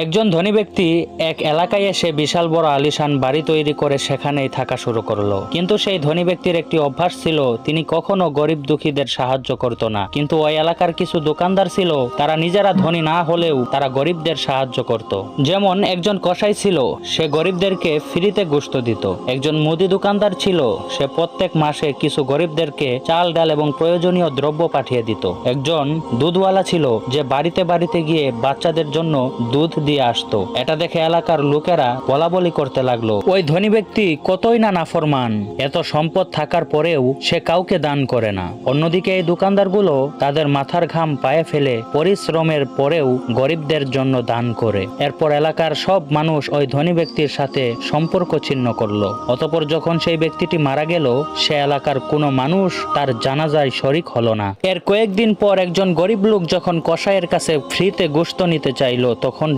একজন ধনী ব্যক্তি এক এলাকায় এসে বিশাল বড় আলিশান বাড়ি তৈরি করে সেখানেই থাকা শুরু করলো। কিন্তু সেই ধনী ব্যক্তির একটি অভ্যাস ছিল, তিনি কখনো গরিব দুঃখীদের সাহায্য করত না। কিন্তু ওই এলাকার কিছু দোকানদার ছিল, তারা নিজেরা ধনী না হলেও তারা গরিবদের সাহায্য করত। যেমন একজন কসাই ছিল, সে গরিবদেরকে ফ্রিতে গোশত দিত। একজন মুদি দোকানদার ছিল, সে প্রত্যেক মাসে কিছু গরিবদেরকে চাল ডাল এবং প্রয়োজনীয় দ্রব্য পাঠিয়ে দিত। একজন দুধওয়ালা ছিল, যে বাড়িতে বাড়িতে গিয়ে বাচ্চাদের জন্য দুধ দিয়ে আসতো। এটা দেখে এলাকার লোকেরা বলাবলি করতে লাগলো, ওই ধনী ব্যক্তি কতই না নাফরমান, এত সম্পদ থাকার পরেও সে কাউকে দান করে না। অন্যদিকে এই দোকানদারগুলো তাদের মাথার ঘাম পায়ে ফেলে পরিশ্রমের পরেও গরিবদের জন্য দান করে। এরপর এলাকার সব মানুষ ওই ধনী ব্যক্তির সাথে সম্পর্ক ছিন্ন করলো। অতঃপর যখন সেই ব্যক্তিটি মারা গেল, সে এলাকার কোনো মানুষ তার জানাজায় শরিক হলো না। এর কয়েকদিন পর একজন গরিব লোক যখন কসাইয়ের কাছে ফ্রিতে গোশত নিতে চাইলো, তখন